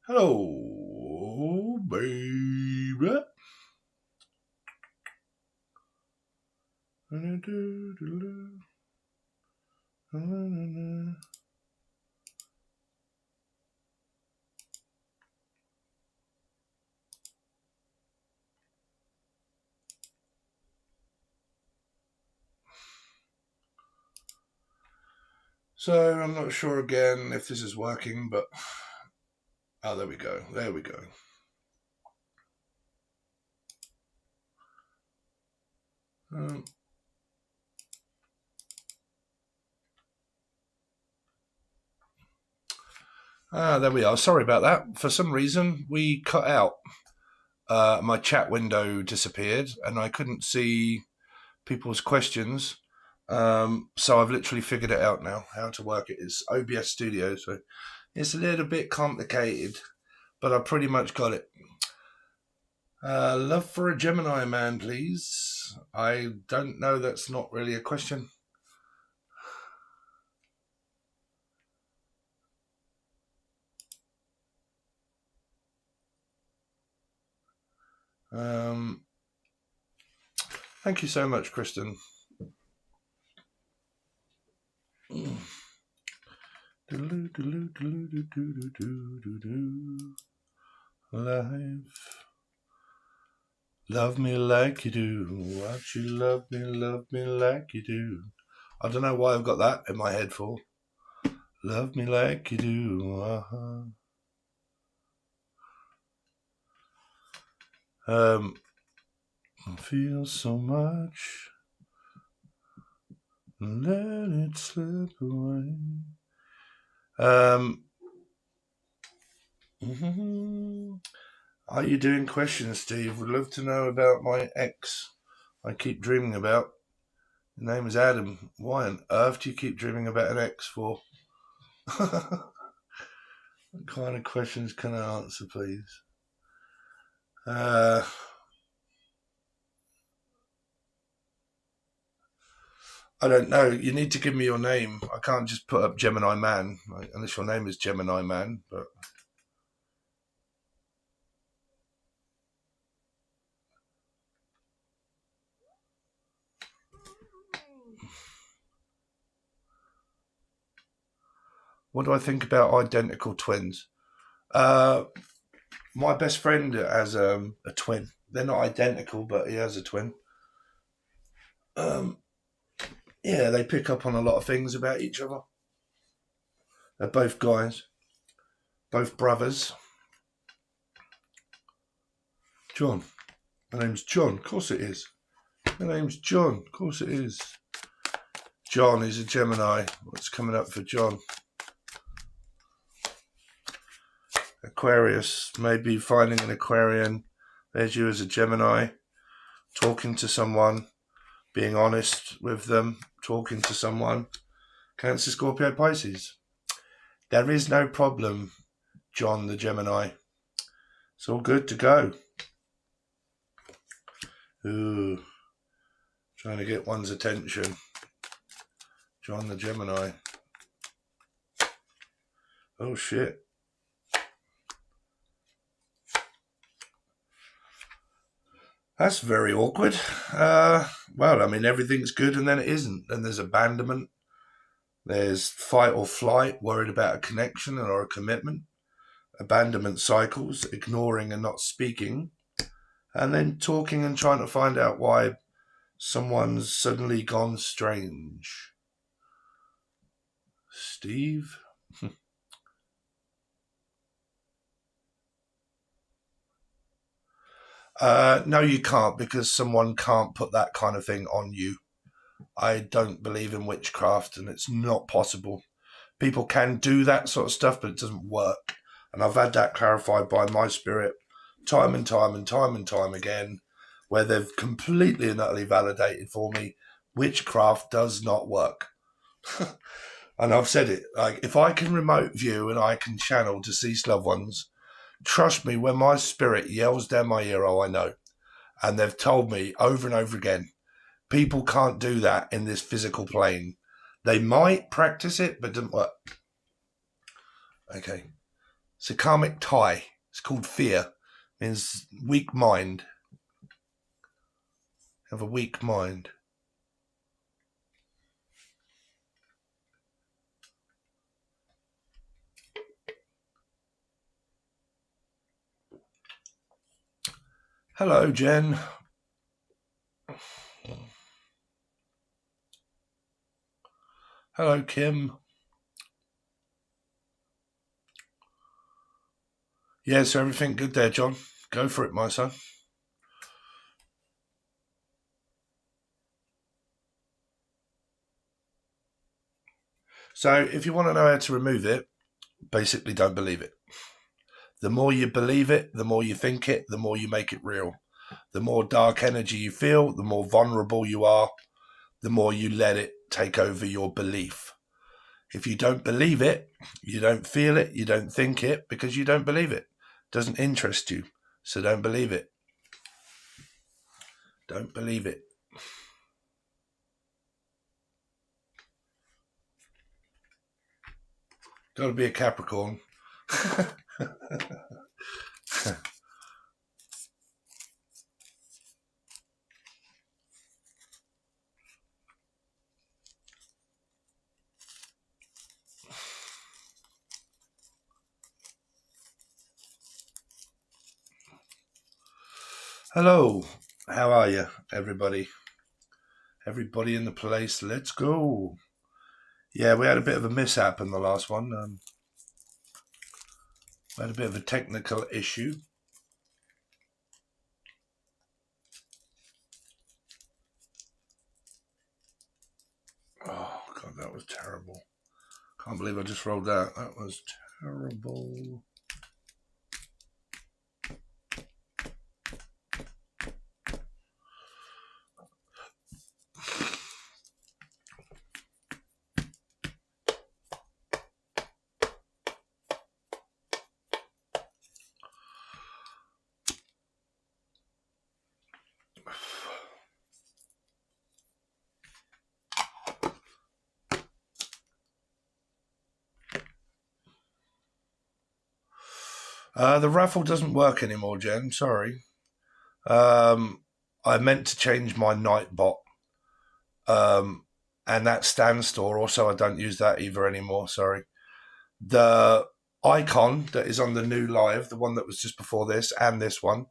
Hello, baby. So I'm not sure again if this is working, but oh, there we go. There we go. There we are. Sorry about that. For some reason, we cut out. My chat window disappeared, and I couldn't see people's questions. So I've literally figured it out now, how to work it. It's OBS Studio, so it's a little bit complicated, but I pretty much got it. Love for a Gemini man, please. I don't know, that's not really a question. Thank you so much, Kristen. Life. Love me like you do. Won't you love me like you do? I don't know why I've got that in my head for. Love me like you do. I feel so much. Let it slip away. Are you doing questions, Steve? Would love to know about my ex I keep dreaming about. His name is Adam. Why on earth do you keep dreaming about an ex for? What kind of questions can I answer, please? I don't know. You need to give me your name. I can't just put up Gemini Man, unless your name is Gemini Man. But what do I think about identical twins? My best friend has a twin. They're not identical, but he has a twin. Yeah, they pick up on a lot of things about each other. They're both guys, both brothers. John. My name's John. Of course it is. My name's John. Of course it is. John is a Gemini. What's coming up for John? Aquarius. Maybe finding an Aquarian. There's you as a Gemini. Talking to someone. Being honest with them. Talking to someone. Cancer, Scorpio, Pisces. There is no problem, John the Gemini. It's all good to go. Ooh. Trying to get one's attention. John the Gemini. Oh, shit. That's very awkward. Well, I mean, everything's good and then it isn't. Then there's abandonment. There's fight or flight, worried about a connection or a commitment. Abandonment cycles, ignoring and not speaking. And then talking and trying to find out why someone's suddenly gone strange. Steve? No, you can't, because someone can't put that kind of thing on you. I don't believe in witchcraft, and it's not possible. People can do that sort of stuff, but it doesn't work. And I've had that clarified by my spirit time and time and time and time again, where they've completely and utterly validated for me, witchcraft does not work. And I've said it, like, if I can remote view and I can channel deceased loved ones, trust me, when my spirit yells down my ear, oh, I know. And they've told me over and over again, people can't do that in this physical plane. They might practice it, but it doesn't work. Okay. It's a karmic tie. It's called fear. It means weak mind. Have a weak mind. Hello, Jen. Hello, Kim. Yes, everything good there, John. Go for it, my son. So if you want to know how to remove it, basically don't believe it. The more you believe it, the more you think it, the more you make it real. The more dark energy you feel, the more vulnerable you are, the more you let it take over your belief. If you don't believe it, you don't feel it, you don't think it, because you don't believe it. It doesn't interest you, so don't believe it. Don't believe it. Got to be a Capricorn. Hello, how are you, everybody? Everybody in the place, let's go. Yeah, we had a bit of a mishap in the last one. We had a bit of a technical issue. Oh, God, that was terrible. Can't believe I just rolled that. That was terrible. The raffle doesn't work anymore, Jen. Sorry. I meant to change my Nightbot, and that stands store. Also, I don't use that either anymore. Sorry. The icon that is on the new live, the one that was just before this, and this one,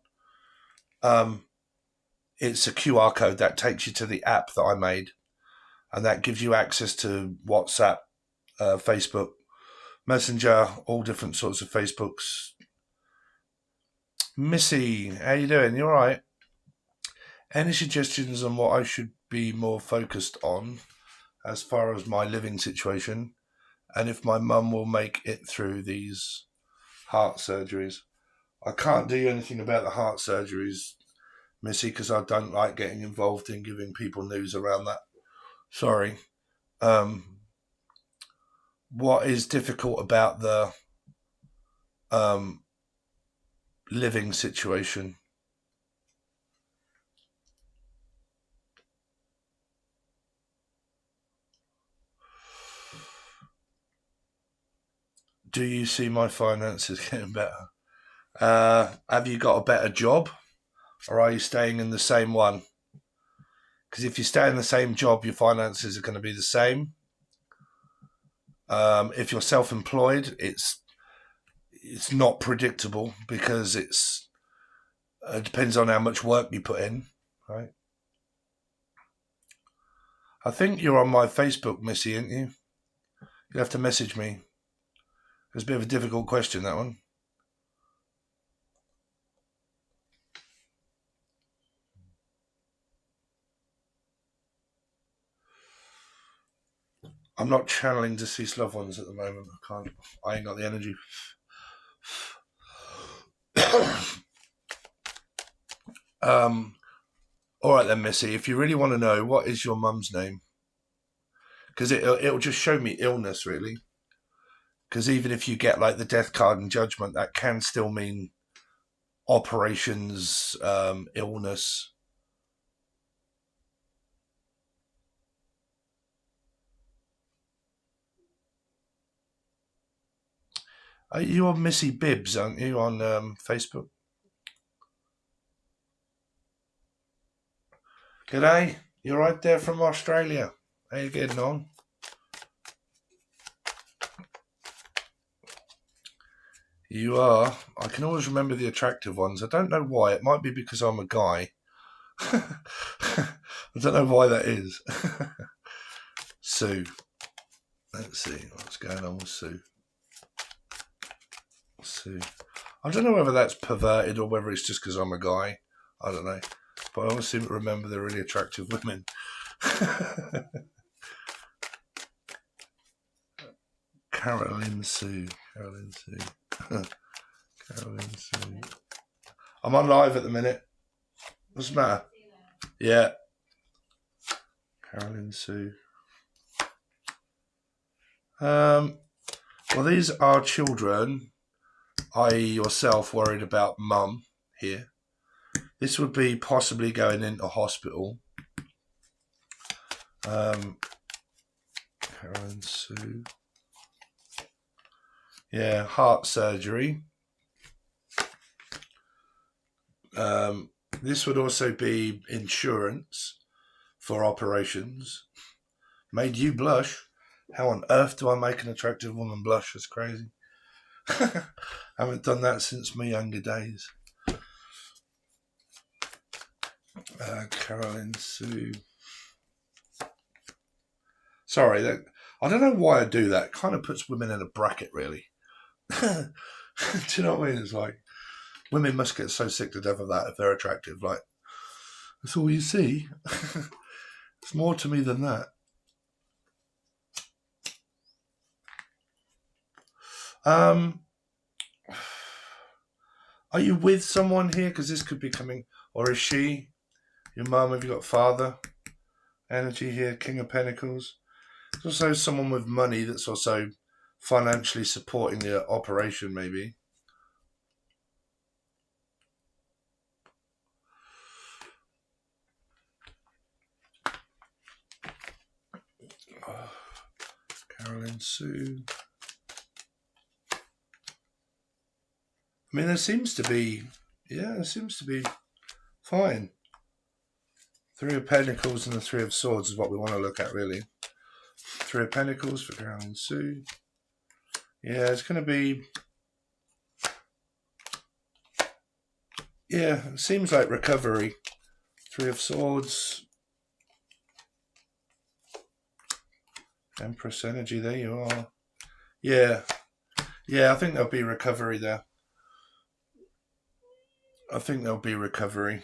it's a QR code that takes you to the app that I made, and that gives you access to WhatsApp, Facebook, Messenger, all different sorts of Facebooks. Missy, how you doing? You all right? Any suggestions on what I should be more focused on as far as my living situation, and if my mum will make it through these heart surgeries? I can't do anything about the heart surgeries, Missy, because I don't like getting involved in giving people news around that. Sorry. What is difficult about the living situation? Do you see my finances getting better? Have you got a better job, or are you staying in the same one? Because if you stay in the same job, your finances are going to be the same. If you're self-employed, it's not predictable because it depends on how much work you put in, right? I think you're on my Facebook, Missy, aren't you? You'll have to message me. It's a bit of a difficult question, that one. I'm not channeling deceased loved ones at the moment. I can't. I ain't got the energy. All right then, Missy. If you really want to know, what is your mum's name? Because it'll just show me illness, really. Because even if you get like the death card and judgment, that can still mean operations, illness. You're Missy Bibbs, aren't you, on Facebook? G'day, you're right there from Australia. How you getting on? You are. I can always remember the attractive ones. I don't know why. It might be because I'm a guy. I don't know why that is. Sue. Let's see what's going on with Sue. Sue. I don't know whether that's perverted or whether it's just because I'm a guy. I don't know. But I always seem to remember they're really attractive women. Carolyn Sue. Carolyn Sue. Carolyn Sue. I'm on live at the minute. What's the matter? Yeah. Carolyn Sue. Well, these are children, i.e. yourself, worried about mum here. This would be possibly going into hospital. Carolyn Sue. Yeah, heart surgery. This would also be insurance for operations. Made you blush. How on earth do I make an attractive woman blush? That's crazy. I haven't done that since my younger days. Carolyn Sue. Sorry, I don't know why I do that. It kind of puts women in a bracket, really. Do you know what I mean? It's like, women must get so sick to death of that if they're attractive. Like, that's all you see. It's more to me than that. Are you with someone here? Because this could be coming, or is she your mum? Have you got father? Energy here, King of Pentacles. There's also someone with money that's also financially supporting the operation, maybe. Carolyn Sue. I mean, there seems to be fine. Three of Pentacles and the Three of Swords is what we want to look at, really. Three of Pentacles for Carolyn Sue. Yeah, it's going to be... Yeah, it seems like recovery. Three of Swords. Empress energy, there you are. Yeah. Yeah, I think there'll be recovery there. I think there'll be recovery.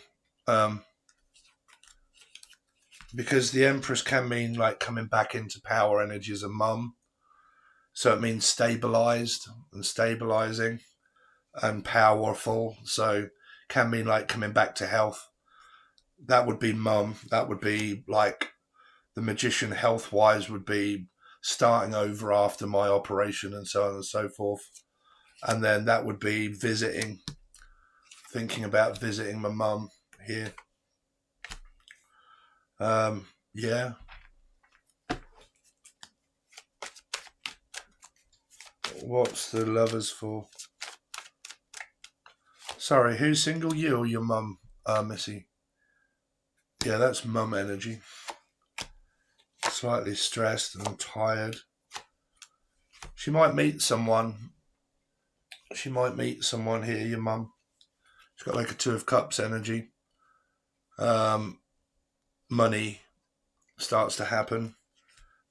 Because the Empress can mean like coming back into power energy as a mum. So it means stabilized and stabilizing and powerful. So can mean like coming back to health. That would be mum. That would be like the Magician health-wise would be starting over after my operation and so on and so forth. And then that would be visiting, thinking about visiting my mum here. Yeah. What's the lovers for? Sorry, who's single? You or your mum, Missy? Yeah, that's mum energy. Slightly stressed and tired. She might meet someone. She might meet someone here, your mum. She's got like a Two of Cups energy. Money starts to happen.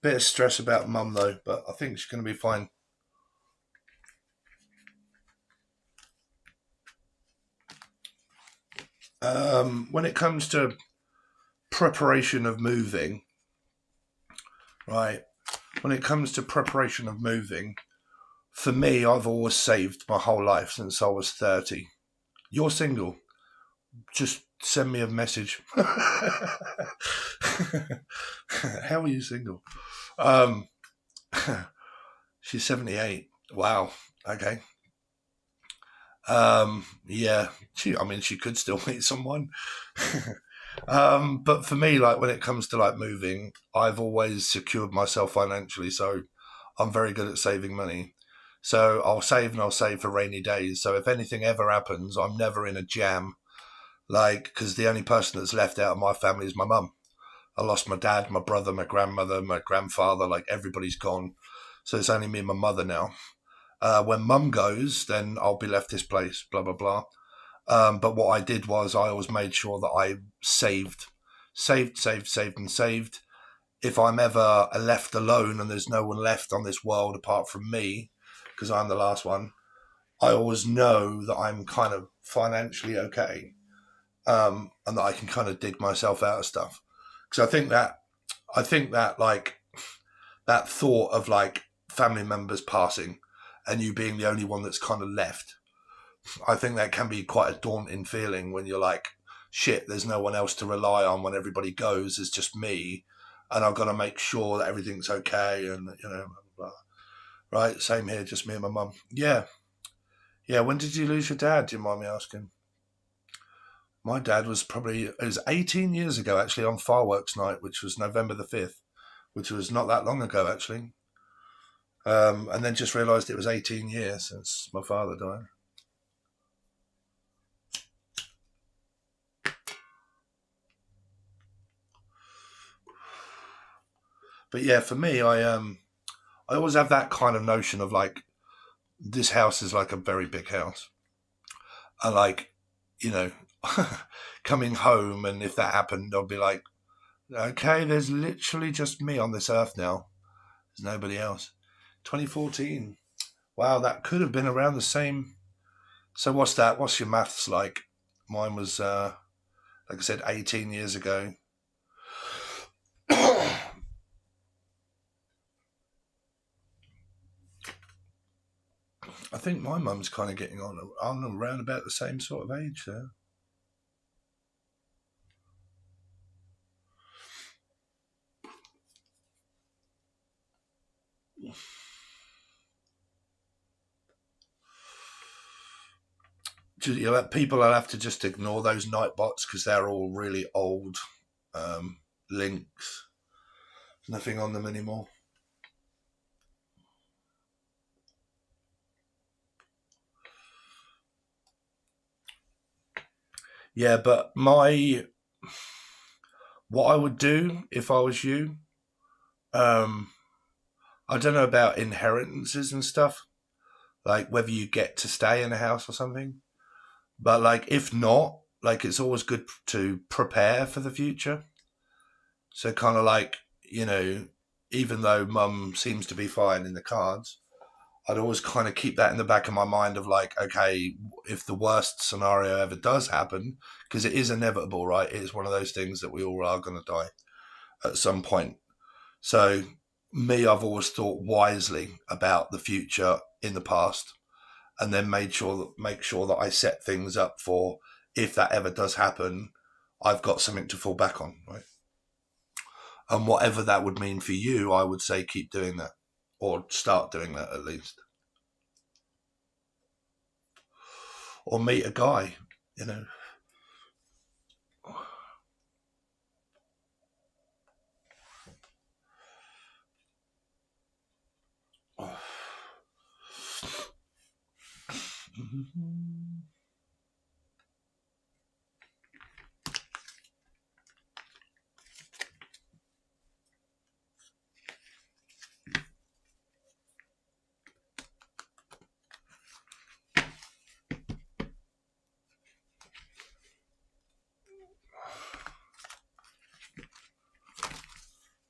Bit of stress about mum though, but I think she's going to be fine. When it comes to preparation of moving, right? When it comes to preparation of moving, for me, I've always saved my whole life since I was 30. You're single. Just send me a message. How are you single? She's 78. Wow. Okay. Yeah. She could still meet someone. But for me, like when it comes to like moving, I've always secured myself financially, so I'm very good at saving money. So I'll save, and I'll save for rainy days. So if anything ever happens, I'm never in a jam. Like, because the only person that's left out of my family is my mum. I lost my dad, my brother, my grandmother, my grandfather. Like, everybody's gone. So it's only me and my mother now. When mum goes, then I'll be left this place, blah, blah, blah. But what I did was I always made sure that I saved. If I'm ever left alone and there's no one left on this world apart from me, because I'm the last one, I always know that I'm kind of financially okay, and that I can kind of dig myself out of stuff. Because I think that like that thought of like family members passing and you being the only one that's kind of left, I think that can be quite a daunting feeling when you're like, shit, there's no one else to rely on when everybody goes. It's just me, and I've got to make sure that everything's okay, and blah, blah, blah. Right, same here, just me and my mum. Yeah. When did you lose your dad? Do you mind me asking? My dad was it was 18 years ago, actually, on fireworks night, which was November the 5th, which was not that long ago, actually. And then just realised it was 18 years since my father died. But yeah, for me, I always have that kind of notion of like, this house is like a very big house. And like, coming home, and if that happened, I'll be like, okay, there's literally just me on this earth now. There's nobody else. 2014. Wow, that could have been around the same. So what's that? What's your maths like? Mine was, like I said, 18 years ago. I think my mum's kind of getting on around about the same sort of age there. People will have to just ignore those night bots because they're all really old links. There's nothing on them anymore. Yeah, but what I would do if I was you, I don't know about inheritances and stuff, like whether you get to stay in a house or something. But like, if not, like, it's always good to prepare for the future. So kind of like, even though mum seems to be fine in the cards, I'd always kind of keep that in the back of my mind of like, okay, if the worst scenario ever does happen, because it is inevitable, right? It is one of those things that we all are going to die at some point. So I've always thought wisely about the future in the past, and then make sure that I set things up for, if that ever does happen, I've got something to fall back on, right? And whatever that would mean for you, I would say keep doing that, or start doing that at least. Or meet a guy,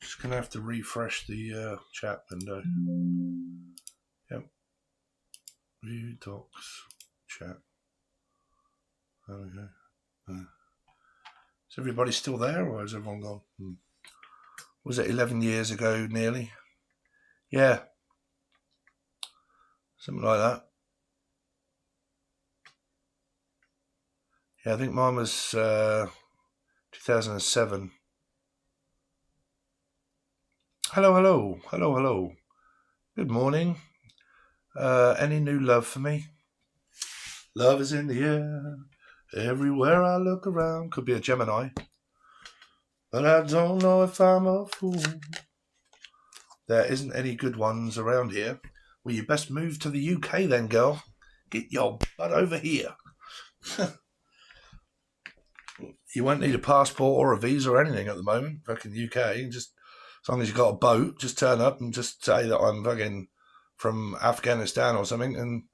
Just gonna have to refresh the chat window. Yep. View docs chat. There we go. Is everybody still there, or has everyone gone? Was it 11 years ago, nearly? Yeah. Something like that. Yeah, I think mine was 2007. Hello. Good morning. Any new love for me? Love is in the air. Everywhere I look around. Could be a Gemini. But I don't know if I'm a fool. There isn't any good ones around here. Well, you best move to the UK then, girl. Get your butt over here. You won't need a passport or a visa or anything at the moment. Fucking UK. You just, as long as you've got a boat, just turn up and just say that I'm fucking from Afghanistan or something, and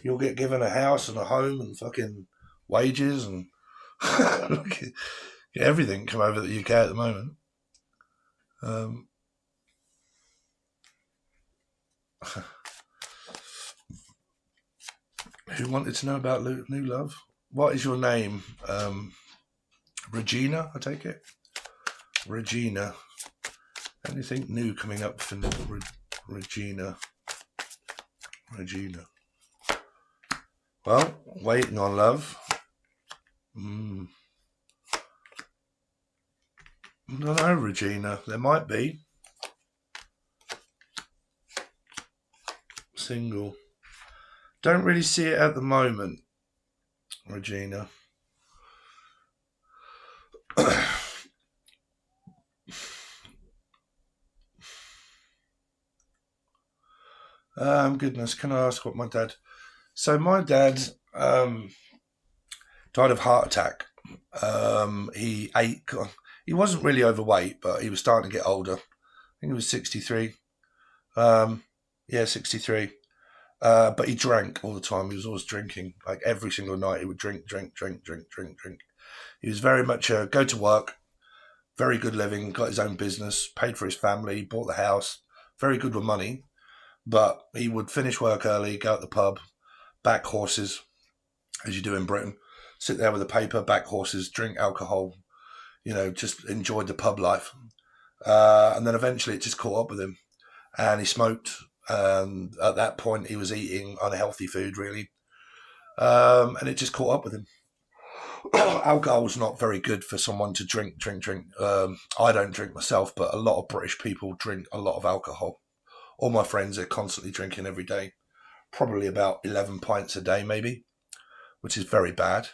you'll get given a house and a home and fucking wages and everything come over the UK at the moment. Who wanted to know about new love? What is your name? Regina, I take it. Regina. Anything new coming up for Regina? Regina. Well, waiting on love. I don't know, Regina. There might be. Single. Don't really see it at the moment, Regina. Goodness, can I ask what my dad... So my dad died of heart attack. He wasn't really overweight, but he was starting to get older. I think he was 63. 63. But he drank all the time. He was always drinking. Like every single night he would drink. He was very much go to work, very good living, got his own business, paid for his family, bought the house, very good with money. But he would finish work early, go at the pub, back horses, as you do in Britain, sit there with a paper, back horses, drink alcohol, just enjoyed the pub life. And then eventually it just caught up with him, and he smoked. And at that point he was eating unhealthy food, really. And it just caught up with him. Alcohol's not very good for someone to drink. I don't drink myself, but a lot of British people drink a lot of alcohol. All my friends are constantly drinking every day, probably about 11 pints a day, maybe, which is very bad.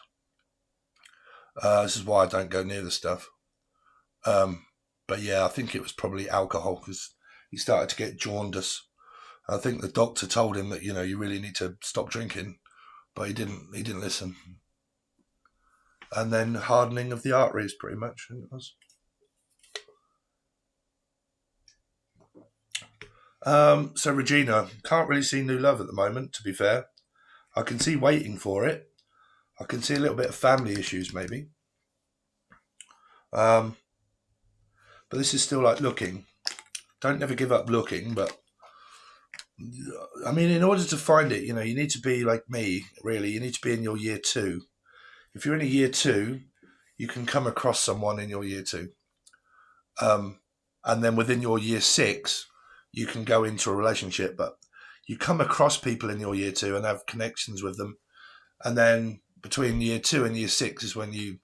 This is why I don't go near the stuff. But yeah, I think it was probably alcohol, because he started to get jaundice. I think the doctor told him that, you really need to stop drinking, but he didn't listen. And then hardening of the arteries, pretty much, I think it was. So Regina, can't really see new love at the moment, to be fair. I can see waiting for it. I can see a little bit of family issues, maybe. But this is still like looking. Don't never give up looking, but I mean, in order to find it, you need to be like me, really. You need to be in your year 2. If you're in a year 2, you can come across someone in your year 2. And then within your year 6, you can go into a relationship, but you come across people in your year 2 and have connections with them. And then between year 2 and year 6 is when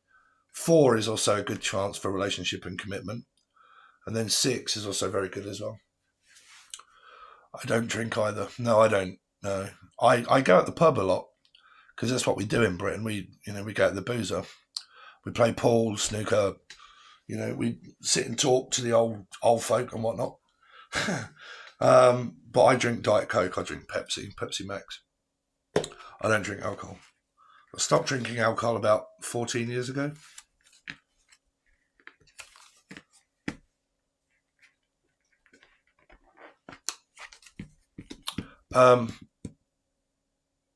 4 is also a good chance for relationship and commitment. And then 6 is also very good as well. I don't drink either. No, I don't. No, I go at the pub a lot, because that's what we do in Britain. We go at the boozer. We play pool, snooker. We sit and talk to the old folk and whatnot. But I drink Diet Coke. I drink Pepsi Max. I don't drink alcohol. I stopped drinking alcohol about 14 years ago.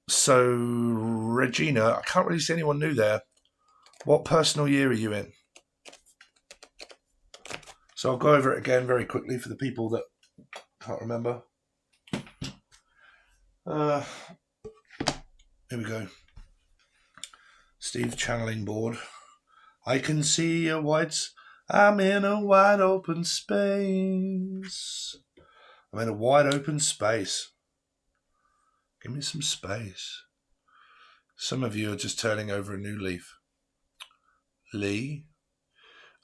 So Regina, I can't really see anyone new there. What personal year are you in? So I'll go over it again very quickly for the people that can't remember. Here we go. Steve channeling board. I can see I'm in a wide open space. I'm in a wide open space. Give me some space. Some of you are just turning over a new leaf. Lee?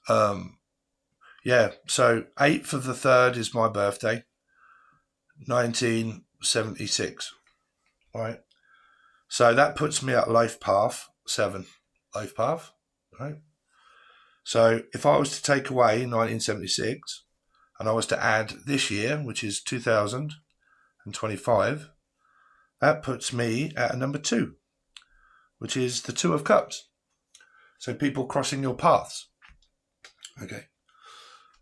Yeah, so 8th of the 3rd is my birthday. 1976. Right? So that puts me at life path 7. Life path, right? So if I was to take away 1976 and I was to add this year, which is 2000, and 25, that puts me at a number 2, which is the 2 of Cups. So people crossing your paths. Okay.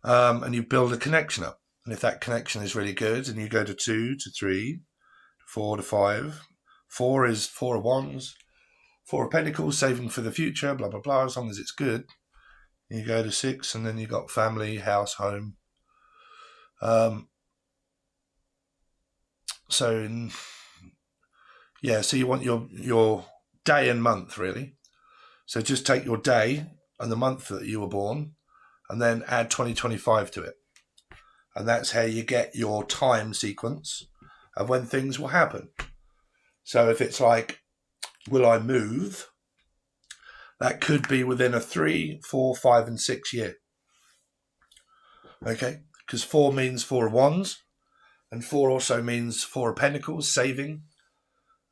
And you build a connection up. And if that connection is really good, and you go to 2 to 3, 4 to 5, 4 is 4 of Wands, 4 of Pentacles, saving for the future, blah, blah, blah, as long as it's good. You go to 6, and then you got family, house, home. So you want your day and month, really. So just take your day and the month that you were born, and then add 2025 to it. And that's how you get your time sequence of when things will happen. So if it's like, will I move? That could be within a 3, 4, 5, and 6 year. Okay? Because 4 means 4 of Wands, and 4 also means 4 of Pentacles, saving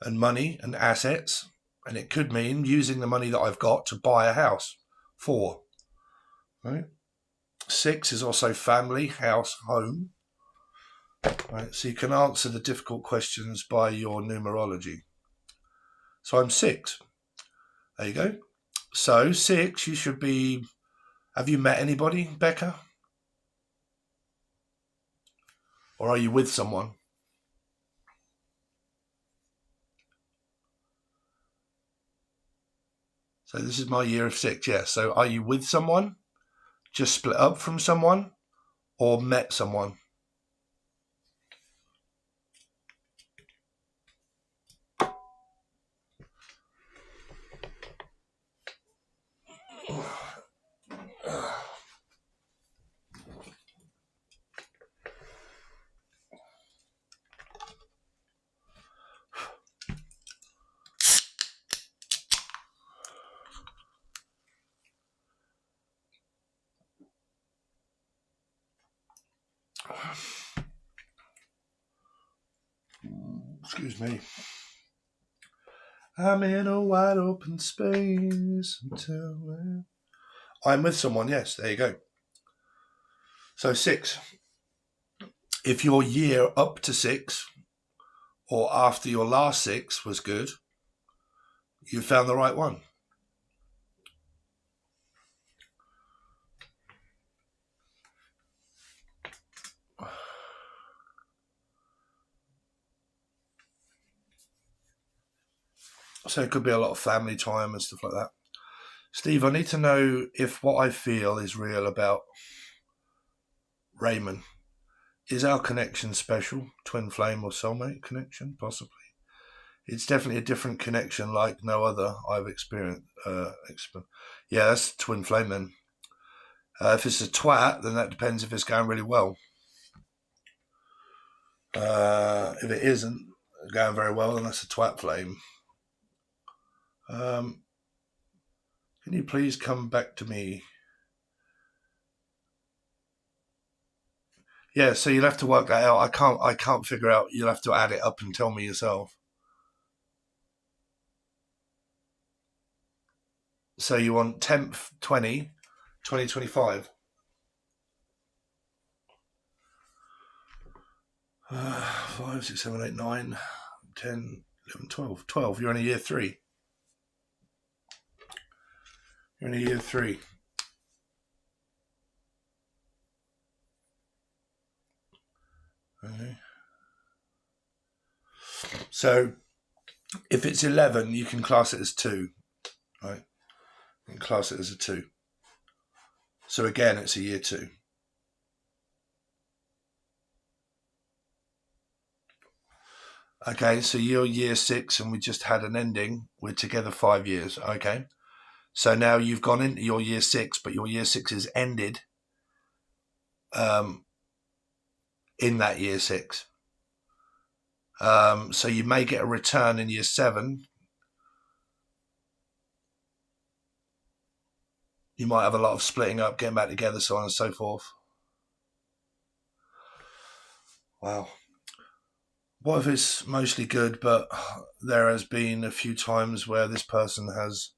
and money and assets. And it could mean using the money that I've got to buy a house. 4. Right? 6 is also family, house, home. Right? So you can answer the difficult questions by your numerology. So I'm 6. There you go. So 6, you should be... Have you met anybody, Becca? Or are you with someone? So this is my year of 6, yeah. So are you with someone? Just split up from someone? Or met someone? Excuse me. I'm in a wide open space until I'm with someone, yes, there you go. So 6. If your year up to 6 or after your last 6 was good, you found the right one. So it could be a lot of family time and stuff like that. Steve, I need to know if what I feel is real about Raymond. Is our connection special? Twin flame or soulmate connection? Possibly. It's definitely a different connection like no other I've experienced. Yeah, that's twin flame then. If it's a twat, then that depends if it's going really well. If it isn't going very well, then that's a twat flame. Can you please come back to me? Yeah, so you'll have to work that out. I can't figure out. You'll have to add it up and tell me yourself. So you want 10th, 2025. 5, 6, 7, 8, 9, 10, 11, 12. 12. You're in a year 3. You're in a year 3. Okay. So if it's 11, you can class it as 2, right? You can class it as a 2. So again, it's a year 2. Okay, so you're year 6 and we just had an ending. We're together 5 years, okay? So now you've gone into your year 6, but your year 6 is ended in that year 6. So you may get a return in year 7. You might have a lot of splitting up, getting back together, so on and so forth. Wow. What if it's mostly good, but there has been a few times where this person has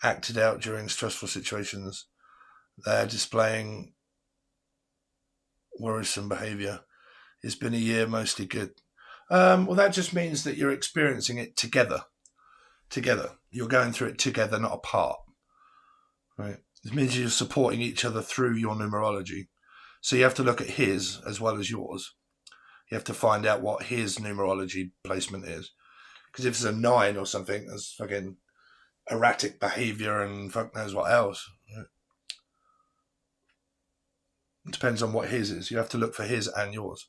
acted out during stressful situations. They're displaying worrisome behaviour. It's been a year mostly good. Well, that just means that you're experiencing it together. You're going through it together, not apart. Right? It means you're supporting each other through your numerology. So you have to look at his as well as yours. You have to find out what his numerology placement is. Because if it's a 9 or something, that's fucking erratic behaviour and fuck knows what else. Right? It depends on what his is. You have to look for his and yours.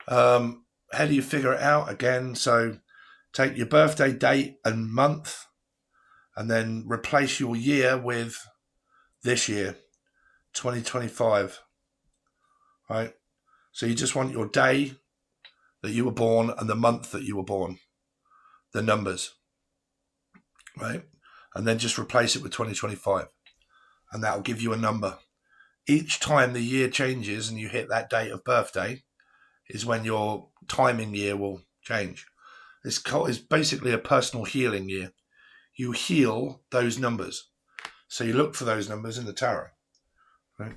How do you figure it out? Again, so take your birthday date and month and then replace your year with this year, 2025. Right? So you just want your day that you were born and the month that you were born, the numbers, right? And then just replace it with 2025 and that'll give you a number. Each time the year changes and you hit that date of birthday is when your timing year will change. It's basically a personal healing year. You heal those numbers. So you look for those numbers in the tarot, right?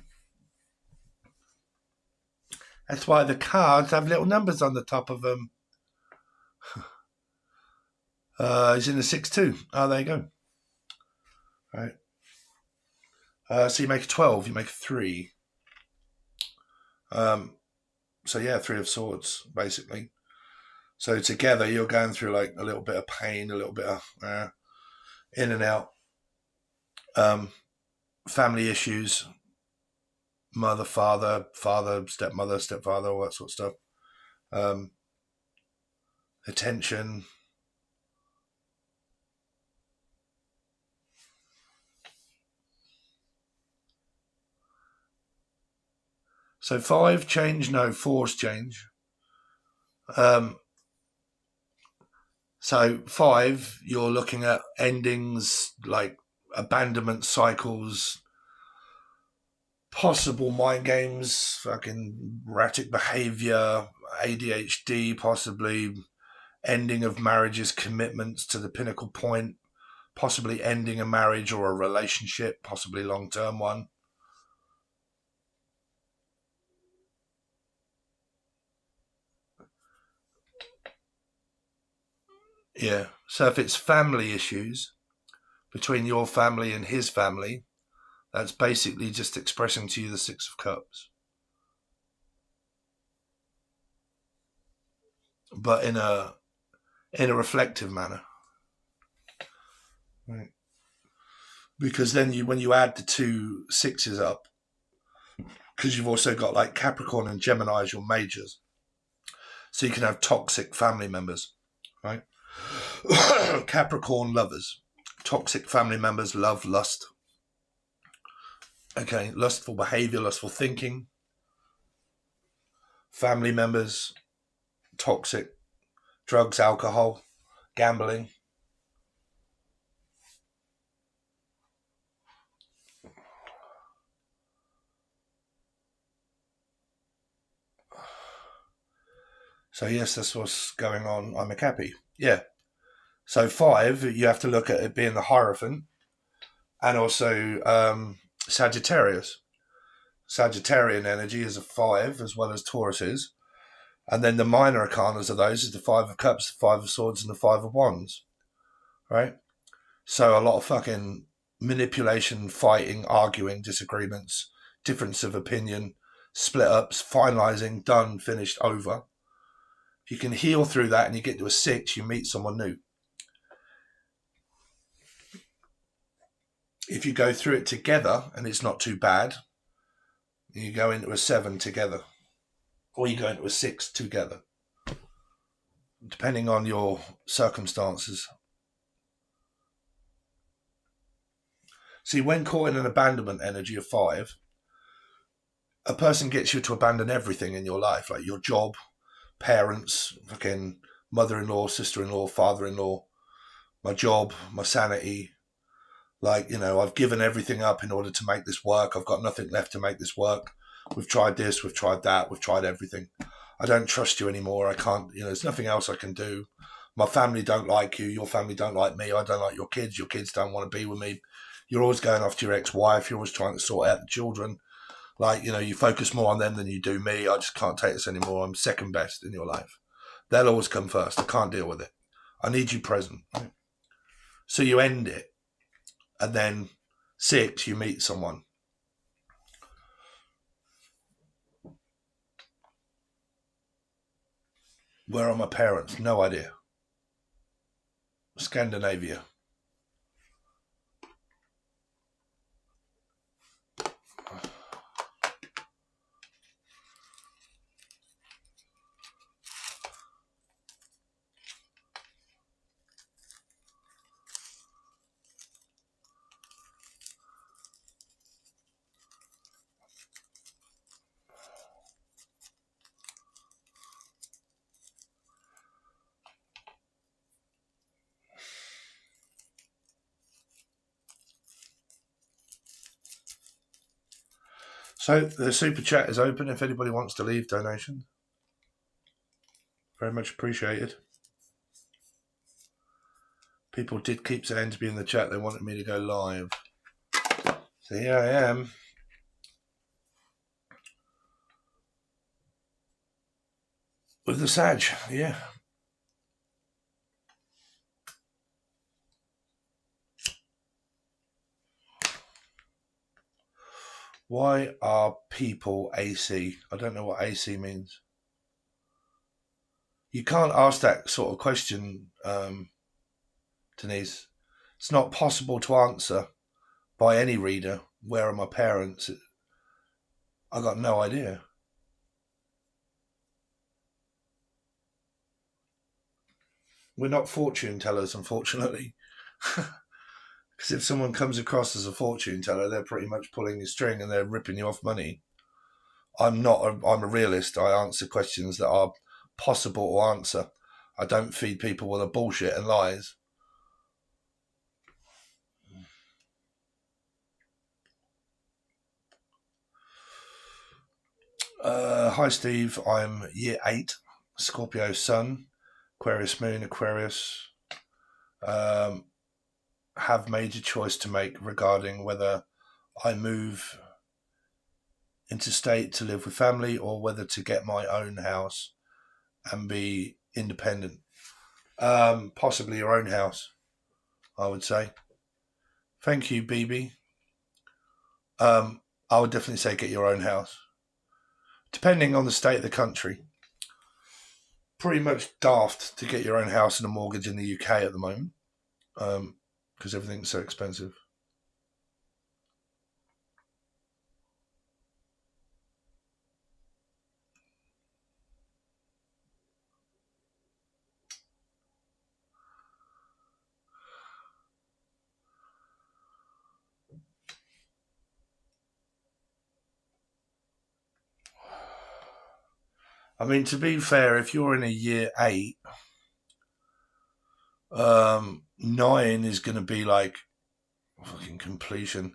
That's why the cards have little numbers on the top of them. He's in the 6-2. Oh, there you go. Right. So you make a 12, you make a 3. So yeah, 3 of Swords, basically. So together you're going through like a little bit of pain, a little bit of in and out. Family issues, mother, father, stepmother, stepfather, all that sort of stuff. Attention. So 5 change, no, 4's change. So 5, you're looking at endings like abandonment cycles, possible mind games, fucking erratic behavior, ADHD, possibly ending of marriages, commitments to the pinnacle point, possibly ending a marriage or a relationship, possibly long-term one. Yeah. So if it's family issues between your family and his family, that's basically just expressing to you the 6 of Cups. But in a reflective manner. Right. Because then when you add the 2 6s up, because you've also got like Capricorn and Gemini as your majors. So you can have toxic family members, right? Capricorn lovers, toxic family members, love, lust. Okay, lustful behavior, lustful thinking. Family members, toxic, drugs, alcohol, gambling. So yes, that's what's going on. I'm a Cappy. Yeah. So 5, you have to look at it being the Hierophant and also Sagittarius. Sagittarian energy is a 5 as well as Taurus is. And then the minor arcanas of those is the 5 of Cups, the 5 of Swords, and the 5 of Wands. Right? So a lot of fucking manipulation, fighting, arguing, disagreements, difference of opinion, split ups, finalizing, done, finished, over. If you can heal through that and you get to a 6, you meet someone new. If you go through it together and it's not too bad, you go into a 7 together. Or you go into a 6 together. Depending on your circumstances. See, when caught in an abandonment energy of 5, a person gets you to abandon everything in your life, like your job, parents, fucking mother-in-law, sister-in-law, father-in-law, my job, my sanity. Like, you know, I've given everything up in order to make this work. I've got nothing left to make this work. We've tried this, we've tried that, we've tried everything. I don't trust you anymore. I can't, you know, there's nothing else I can do. My family don't like you. Your family don't like me. I don't like your kids. Your kids don't want to be with me. You're always going after your ex-wife. You're always trying to sort out the children. Like, you know, you focus more on them than you do me. I just can't take this anymore. I'm second best in your life. They'll always come first. I can't deal with it. I need you present. Right? So you end it. And then 6, you meet someone. Where are my parents? No idea. Scandinavia. So the super chat is open if anybody wants to leave donation. Very much appreciated. People did keep saying to be in the chat they wanted me to go live. So here I am. With the Sag, yeah. Why are people AC? I don't know what AC means. You can't ask that sort of question, Denise. It's not possible to answer by any reader. Where are my parents? I got no idea. We're not fortune tellers, unfortunately. Because if someone comes across as a fortune teller, they're pretty much pulling your string and they're ripping you off money. I'm a realist. I answer questions that are possible to answer. I don't feed people with a bullshit and lies. Hi, Steve. I'm year 8, Scorpio Sun, Aquarius Moon, Aquarius. Have made a choice to make regarding whether I move interstate to live with family or whether to get my own house and be independent. Possibly your own house, I would say. Thank you, BB. I would definitely say get your own house. Depending on the state of the country. Pretty much daft to get your own house and a mortgage in the UK at the moment. Because everything's so expensive. I mean, to be fair, if you're in a year 8, 9 is going to be like fucking completion.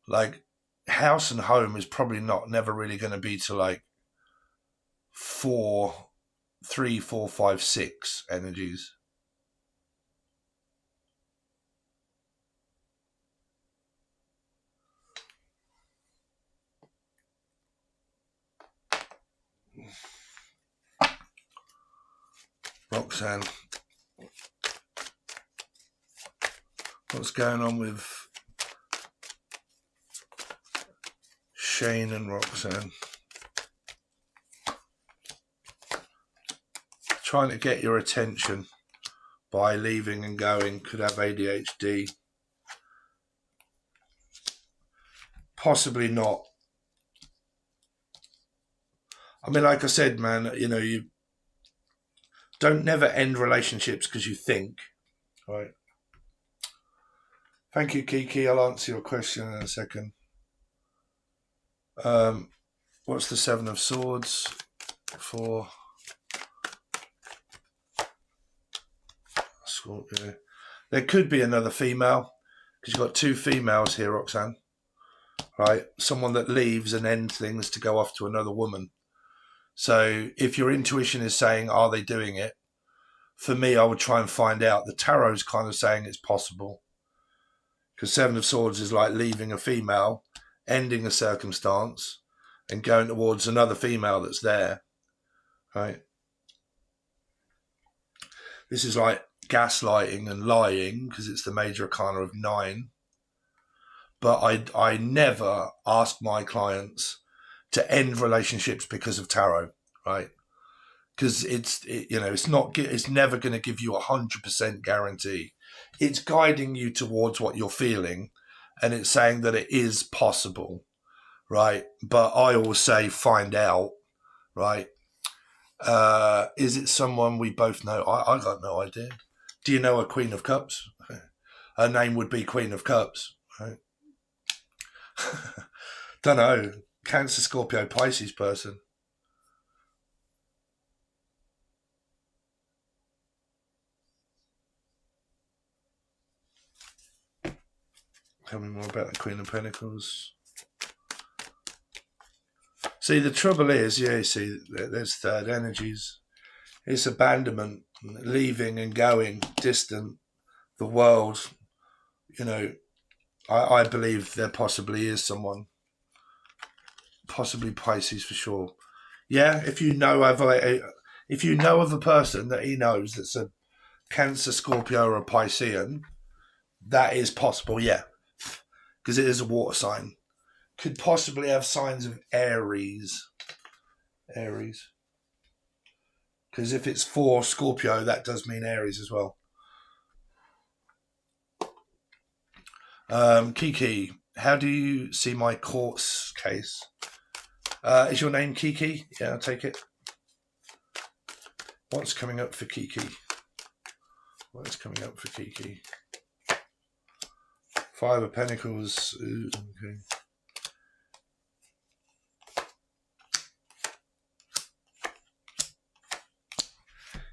Like, house and home is probably never really going to be to like 3, 4, 5, 6 energies. Roxanne, what's going on with Shane and Roxanne? Trying to get your attention by leaving and going. Could have ADHD. Possibly not. I mean, like I said, man, you don't never end relationships because you think, right? Thank you, Kiki. I'll answer your question in a second. What's the 7 of Swords for Scorpio? There could be another female because you've got 2 females here, Roxanne. Right? Someone that leaves and ends things to go off to another woman. So if your intuition is saying, are they doing it? For me, I would try and find out. The tarot's kind of saying it's possible. Because 7 of Swords is like leaving a female, ending a circumstance, and going towards another female that's there. Right? This is like gaslighting and lying because it's the major arcana of 9. But I never ask my clients to end relationships because of tarot, right? Because it's never going to give you 100% guarantee. It's guiding you towards what you're feeling, and it's saying that it is possible, right? But I always say find out, right? Is it someone we both know? I got no idea. Do you know a Queen of Cups? Her name would be Queen of Cups, right? Don't know. Cancer, Scorpio, Pisces person. Tell me more about the Queen of Pentacles. See, the trouble is, yeah, you see, there's third energies. It's abandonment, leaving and going, distant, the world. You know, I believe there possibly is someone, possibly Pisces for sure. Yeah, if you know of a person that he knows that's a Cancer, Scorpio, or a Piscean, that is possible, yeah, because it is a water sign. Could possibly have signs of Aries. Because if it's for Scorpio, that does mean Aries as well. Kiki, how do you see my court case? Is your name Kiki? Yeah, I'll take it. What's coming up for Kiki? What's coming up for Kiki? 5 of Pentacles. Ooh, okay.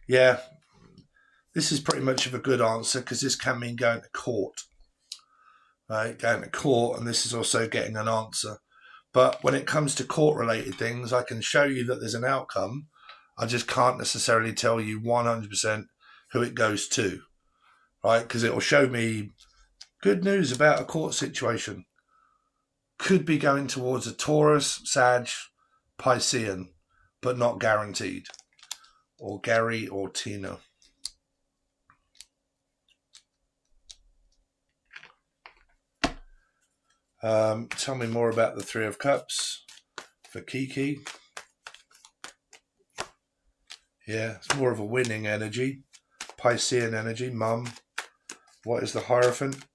Yeah, this is pretty much of a good answer because this can mean going to court. Right, going to court, and this is also getting an answer. But when it comes to court-related things, I can show you that there's an outcome. I just can't necessarily tell you 100% who it goes to, right? Because it will show me good news about a court situation. Could be going towards a Taurus, Sag, Piscean, but not guaranteed. Or Gary or Tina. Tell me more about the 3 of Cups for Kiki. Yeah, it's more of a winning energy. Piscean energy, mum. What is the Hierophant?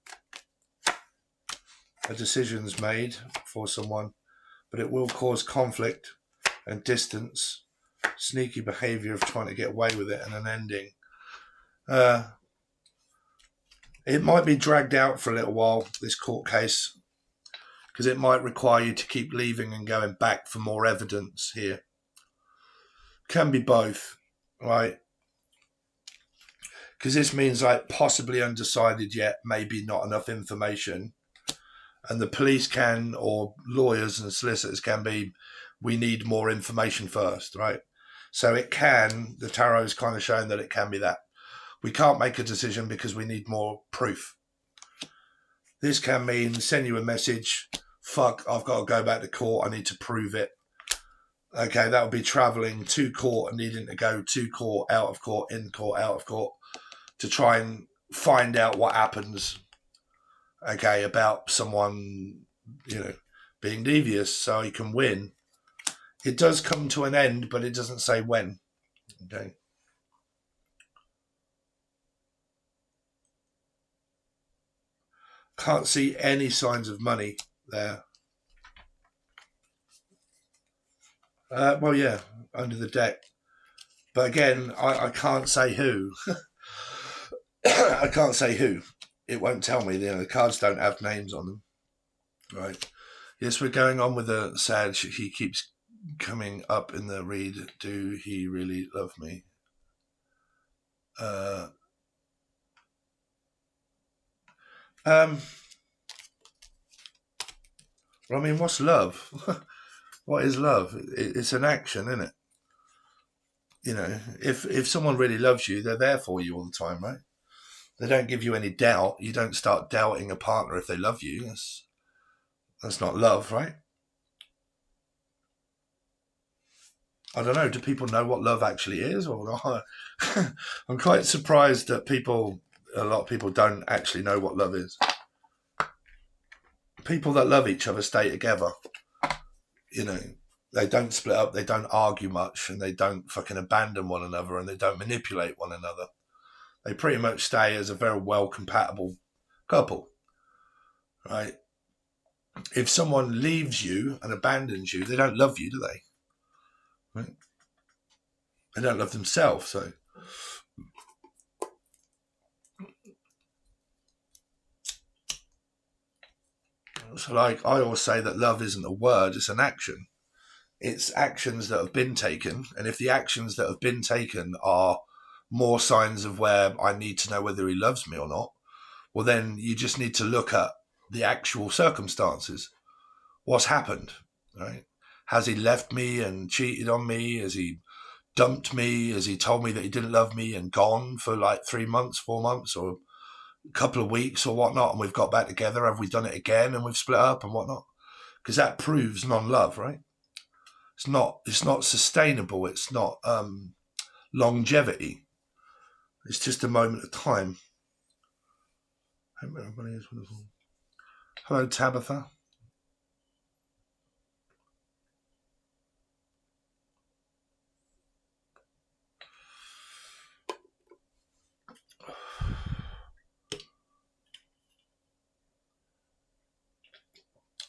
A decision's made for someone, but it will cause conflict and distance. Sneaky behaviour of trying to get away with it and an ending. It might be dragged out for a little while, this court case, because it might require you to keep leaving and going back for more evidence here. Can be both, right? Because this means like possibly undecided yet, maybe not enough information. And the police can, or lawyers and solicitors can be, we need more information first, right? So it can, the tarot is kind of showing that it can be that. We can't make a decision because we need more proof. This can mean send you a message, fuck, I've got to go back to court, I need to prove it. Okay, that would be travelling to court and needing to go to court, out of court, in court, out of court, to try and find out what happens, okay, about someone, being devious so he can win. It does come to an end, but it doesn't say when, okay. Can't see any signs of money there. Well, yeah, under the deck. But again, I can't say who. I can't say who. It won't tell me. The cards don't have names on them. Right. Yes, we're going on with the Sag. He keeps coming up in the read. Do he really love me? Well, I mean, what's love? What is love? It's an action, isn't it? If someone really loves you, they're there for you all the time, right? They don't give you any doubt. You don't start doubting a partner if they love you. That's not love, right? I don't know. Do people know what love actually is or not? I'm quite surprised that a lot of people don't actually know what love is. People that love each other stay together. You know, they don't split up, they don't argue much, and they don't fucking abandon one another, and they don't manipulate one another. They pretty much stay as a very well compatible couple, right? If someone leaves you and abandons you, they don't love you, do they? Right? They don't love themselves, so. So, like, I always say that love isn't a word, it's an action. It's actions that have been taken, and if the actions that have been taken are more signs of where I need to know whether he loves me or not, well, then you just need to look at the actual circumstances. What's happened, right? Has he left me and cheated on me? Has he dumped me? Has he told me that he didn't love me and gone for like 3 months, 4 months, or a couple of weeks or whatnot, and we've got back together? Have we done it again and we've split up and whatnot? Because that proves non-love, right? It's not sustainable. It's not longevity. It's just a moment of time. I hope everybody is wonderful. Hello, Tabitha.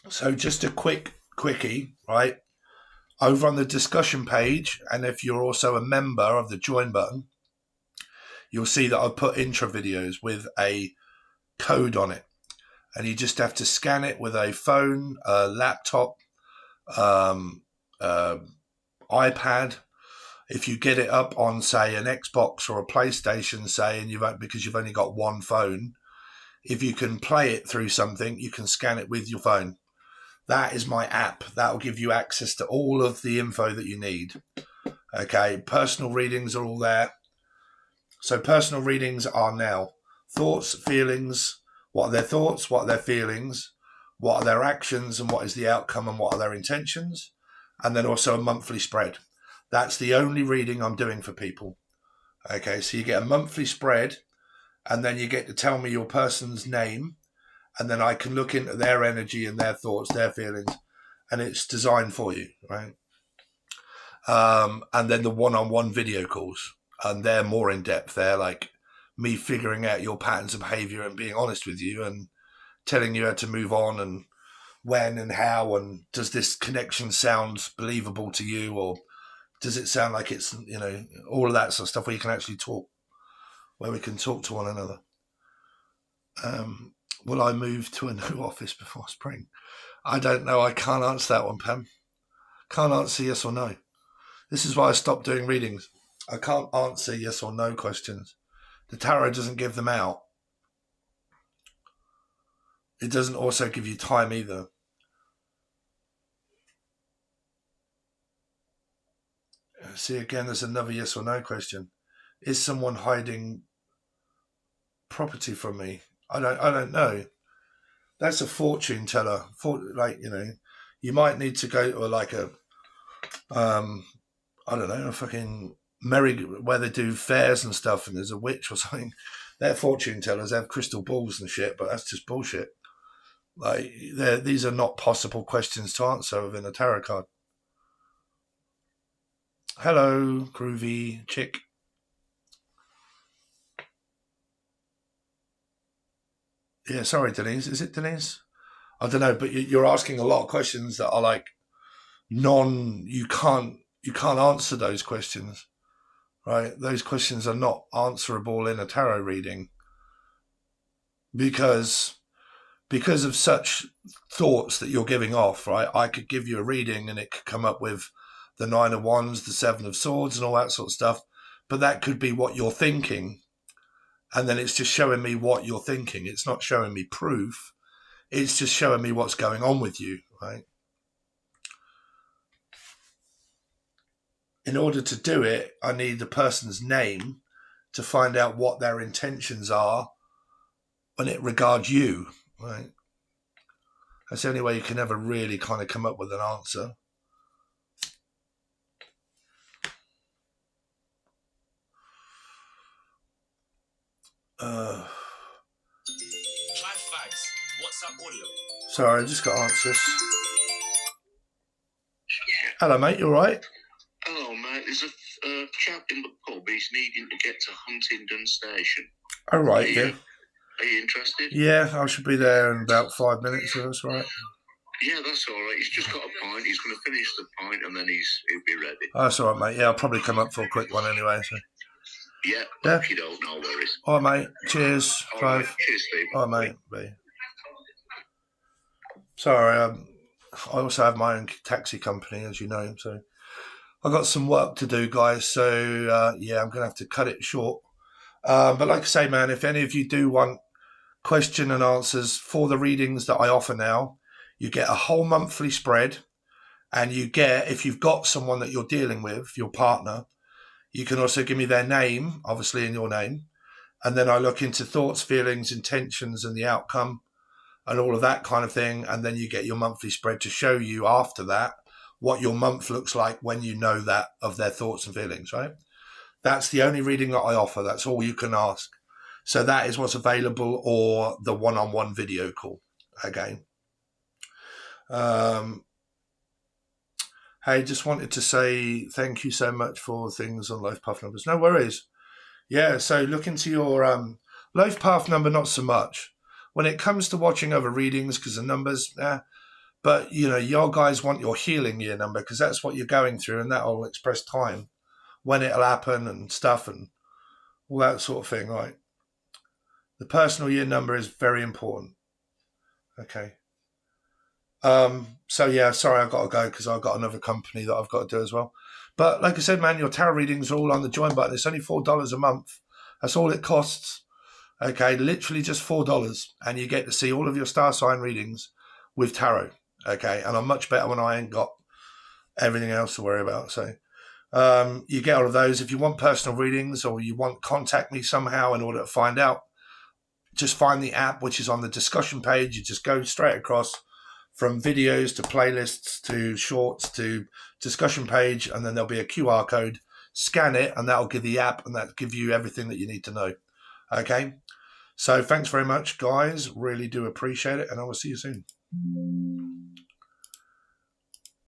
So just a quickie, right? Over on the discussion page, and if you're also a member of the join button, you'll see that I've put intro videos with a code on it. And you just have to scan it with a phone, a laptop, iPad. If you get it up on, say, an Xbox or a PlayStation, say, and because you've only got one phone, if you can play it through something, you can scan it with your phone. That is my app. That will give you access to all of the info that you need. Okay, personal readings are all there. So personal readings are now thoughts, feelings, what are their thoughts, what are their feelings, what are their actions, and what is the outcome, and what are their intentions, and then also a monthly spread. That's the only reading I'm doing for people. Okay, so you get a monthly spread, and then you get to tell me your person's name, and then I can look into their energy and their thoughts, their feelings, and it's designed for you, right? And then the one-on-one video calls, and they're more in depth. They're like me figuring out your patterns of behavior and being honest with you and telling you how to move on and when and how, and does this connection sound believable to you, or does it sound like it's, all of that sort of stuff where you can actually talk, where we can talk to one another. Will I move to a new office before spring? I don't know. I can't answer that one, Pam. Can't answer yes or no. This is why I stopped doing readings. I can't answer yes or no questions. The tarot doesn't give them out. It doesn't also give you time either. See, again, there's another yes or no question. Is someone hiding property from me? I don't know. That's a fortune teller. You might need to go to I don't know, a fucking where they do fairs and stuff, and there's a witch or something. They're fortune tellers. They have crystal balls and shit, but that's just bullshit. Like, these are not possible questions to answer within a tarot card. Hello, groovy chick. Yeah, sorry, Denise. Is it Denise? I don't know, but you're asking a lot of questions that are like you can't answer those questions, right? Those questions are not answerable in a tarot reading because of such thoughts that you're giving off, right? I could give you a reading and it could come up with the 9 of Wands, the 7 of Swords, and all that sort of stuff, but that could be what you're thinking, and then it's just showing me what you're thinking. It's not showing me proof. It's just showing me what's going on with you, right? In order to do it, I need the person's name to find out what their intentions are when it regards you, right? That's the only way you can ever really kind of come up with an answer. Sorry, I just got answers. Hello, mate. You all right? Hello, mate. There's a chap in the pub. He's needing to get to Huntingdon Station. All right, yeah. Are you interested? Yeah, I should be there in about 5 minutes, so that's right. Yeah, that's all right. He's just got a pint. He's going to finish the pint and then he'll be ready. Oh, that's all right, mate. Yeah, I'll probably come up for a quick one anyway. So. Yeah, Yeah. you don't, no worries. All right, mate. Cheers. All Clive. right. Cheers, Steve. All right, mate. Bye. Sorry, I also have my own taxi company, as you know, so I've got some work to do, guys. So, yeah, I'm going to have to cut it short. But like I say, man, if any of you do want question and answers for the readings that I offer now, you get a whole monthly spread, and you get, if you've got someone that you're dealing with, your partner, you can also give me their name, obviously in your name, and then I look into thoughts, feelings, intentions, and the outcome, and all of that kind of thing, and then you get your monthly spread to show you after that what your month looks like when you know that of their thoughts and feelings, right? That's the only reading that I offer. That's all you can ask. So that is what's available, or the one-on-one video call again. Hey, just wanted to say thank you so much for things on Loaf Path numbers. No worries. Yeah, so look into your Loaf Path number, not so much. When it comes to watching over readings, because the numbers, but, you know, your guys want your healing year number, because that's what you're going through, and that will express time, when it'll happen and stuff and all that sort of thing, right? The personal year number is very important. Okay. So yeah, sorry, I've got to go because I've got another company that I've got to do as well. But like I said, man, your tarot readings are all on the join button. It's only $4 a month. That's all it costs. Okay, literally just $4, and you get to see all of your star sign readings with tarot. Okay, and I'm much better when I ain't got everything else to worry about. So you get all of those. If you want personal readings or you want contact me somehow in order to find out, just find the app, which is on the discussion page. You just go straight across from videos to playlists to shorts to discussion page, and then there'll be a QR code. Scan it, and that'll give the app, and that'll give you everything that you need to know. Okay? So thanks very much, guys. Really do appreciate it, and I will see you soon.